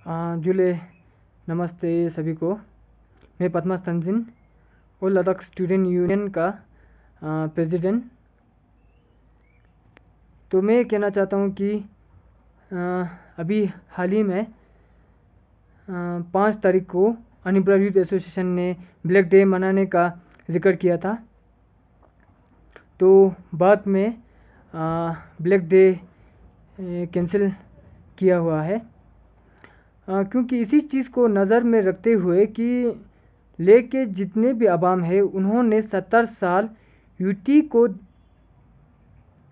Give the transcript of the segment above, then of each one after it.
जुले नमस्ते सभी को। मैं पद्मा तंजिन और लद्दाख स्टूडेंट यूनियन का प्रेसिडेंट। तो मैं कहना चाहता हूँ कि अभी हाल ही में 5 तारीख को अनएम्प्लॉयड यूथ एसोसिएशन ने ब्लैक डे मनाने का जिक्र किया था। तो बाद में ब्लैक डे कैंसिल किया हुआ है, क्योंकि इसी चीज़ को नज़र में रखते हुए कि लेके जितने भी अवाम है उन्होंने 70 साल यूटी को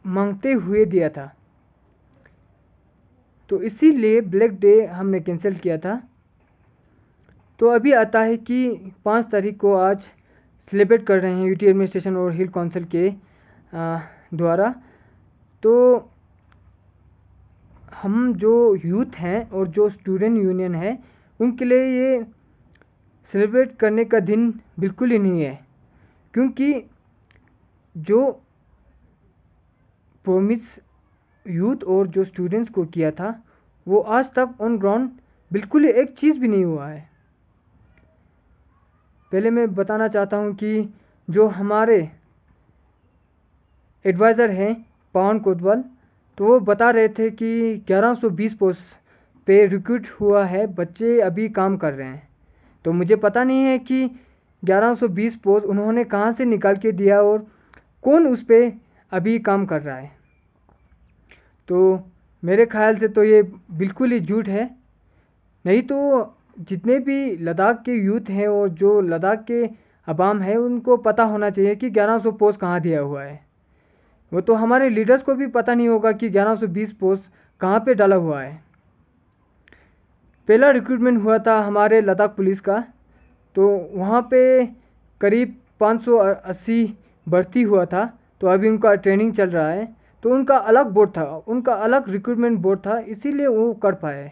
मांगते हुए दिया था। तो इसीलिए ब्लैक डे हमने कैंसिल किया था। तो अभी आता है कि 5 तारीख को आज सेलिब्रेट कर रहे हैं यूटी एडमिनिस्ट्रेशन और हिल काउंसिल के द्वारा। तो हम जो यूथ हैं और जो स्टूडेंट यूनियन है उनके लिए ये सेलिब्रेट करने का दिन बिल्कुल ही नहीं है, क्योंकि जो प्रॉमिस यूथ और जो स्टूडेंट्स को किया था वो आज तक ऑन ग्राउंड बिल्कुल ही एक चीज़ भी नहीं हुआ है। पहले मैं बताना चाहता हूँ कि जो हमारे एडवाइज़र हैं पवन कोतवाल, तो वो बता रहे थे कि 1120 पोस्ट पे रिक्रूट हुआ है, बच्चे अभी काम कर रहे हैं। तो मुझे पता नहीं है कि 1120 पोस्ट उन्होंने कहाँ से निकाल के दिया और कौन उस पर अभी काम कर रहा है। तो मेरे ख्याल से तो ये बिल्कुल ही झूठ है। नहीं तो जितने भी लद्दाख के यूथ हैं और जो लद्दाख के अवाम है उनको पता होना चाहिए कि 1100 पोस्ट कहाँ दिया हुआ है। वो तो हमारे लीडर्स को भी पता नहीं होगा कि 1120 पोस्ट कहाँ पे डाला हुआ है। पहला रिक्रूटमेंट हुआ था हमारे लद्दाख पुलिस का, तो वहाँ पे करीब 580 भर्ती हुआ था। तो अभी उनका ट्रेनिंग चल रहा है, तो उनका अलग बोर्ड था, उनका अलग रिक्रूटमेंट बोर्ड था, इसीलिए वो कर पाए।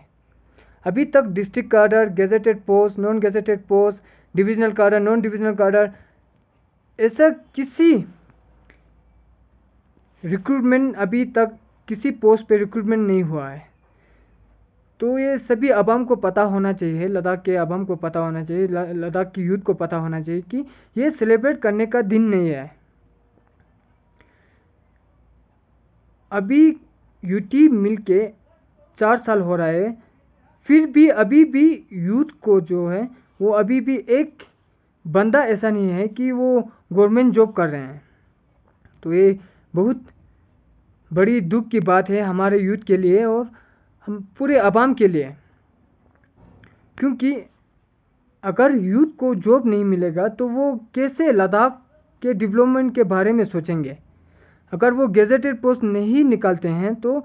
अभी तक डिस्ट्रिक्ट कार्डर, gazetted post, non gazetted post, divisional कार्डर, नॉन डिविजनल कार्डर, ऐसा किसी रिक्रूटमेंट अभी तक किसी पोस्ट पे रिक्रूटमेंट नहीं हुआ है। तो ये सभी अवाम को पता होना चाहिए, लद्दाख के अवाम को पता होना चाहिए, लद्दाख की यूथ को पता होना चाहिए कि ये सेलिब्रेट करने का दिन नहीं है। अभी यूटी मिल के 4 साल हो रहा है, फिर भी अभी भी यूथ को जो है वो अभी भी एक बंदा ऐसा नहीं है कि वो गवर्नमेंट जॉब कर रहे हैं। तो ये बहुत बड़ी दुख की बात है हमारे यूथ के लिए और हम पूरे अवाम के लिए, क्योंकि अगर यूथ को जॉब नहीं मिलेगा तो वो कैसे लद्दाख के डेवलपमेंट के बारे में सोचेंगे। अगर वो गेजेटेड पोस्ट नहीं निकालते हैं तो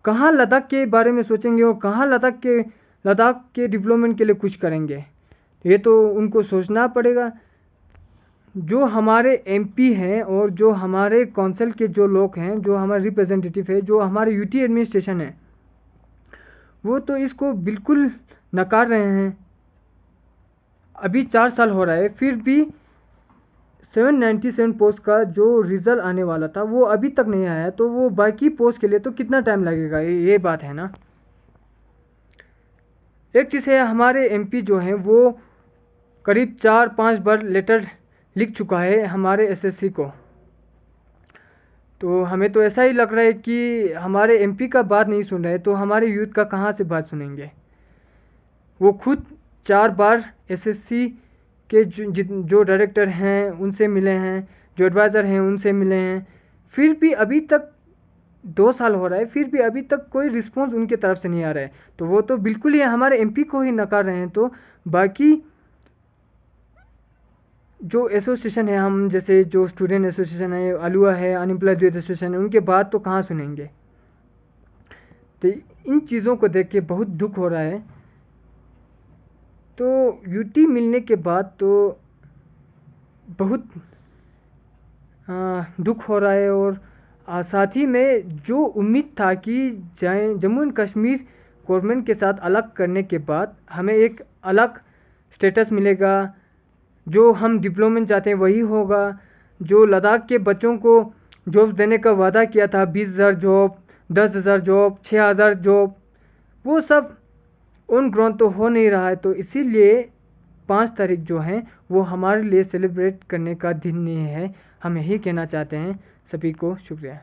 कहाँ लद्दाख के बारे में सोचेंगे और कहाँ लद्दाख के डेवलपमेंट के लिए कुछ करेंगे। ये तो उनको सोचना पड़ेगा। जो हमारे एमपी हैं और जो हमारे काउंसिल के जो लोग हैं, जो हमारे रिप्रेजेंटेटिव है, जो हमारे यूटी एडमिनिस्ट्रेशन है, वो तो इसको बिल्कुल नकार रहे हैं। अभी 4 साल हो रहा है, फिर भी 797 पोस्ट का जो रिजल्ट आने वाला था वो अभी तक नहीं आया। तो वो बाकी पोस्ट के लिए तो कितना टाइम लगेगा, ये बात है ना। एक चीज़ है, हमारे एमपी जो हैं वो करीब 4-5 बार लेटर लिख चुका है हमारे एसएससी को। तो हमें तो ऐसा ही लग रहा है कि हमारे एमपी का बात नहीं सुन रहे, तो हमारे यूथ का कहाँ से बात सुनेंगे। वो खुद 4 बार एसएससी के जो डायरेक्टर हैं उनसे मिले हैं, जो एडवाइज़र हैं उनसे मिले हैं, फिर भी अभी तक 2 साल हो रहा है, फिर भी अभी तक कोई रिस्पॉन्स उनके तरफ से नहीं आ रहा है। तो वो तो बिल्कुल ही हमारे एमपी को ही नकार रहे हैं। तो बाकी जो एसोसिएशन है, हम जैसे जो स्टूडेंट एसोसिएशन है, अलुआ है, अनएम्प्लॉयड यूथ एसोसिएशन है, उनके बात तो कहाँ सुनेंगे। तो इन चीज़ों को देख के बहुत दुख हो रहा है। तो यूटी मिलने के बाद तो बहुत दुख हो रहा है। और साथ ही में जो उम्मीद था कि जम्मू एंड कश्मीर गवर्नमेंट के साथ अलग करने के बाद हमें एक अलग स्टेटस मिलेगा, जो हम डेवलपमेंट चाहते हैं वही होगा, जो लद्दाख के बच्चों को जॉब देने का वादा किया था, 20,000 जॉब, 10,000 जॉब, 6,000 जॉब, वो सब ऑन ग्राउंड तो हो नहीं रहा है, तो इसीलिए 5 तारीख जो है वो हमारे लिए सेलिब्रेट करने का दिन नहीं है। हम यही कहना चाहते हैं। सभी को शुक्रिया।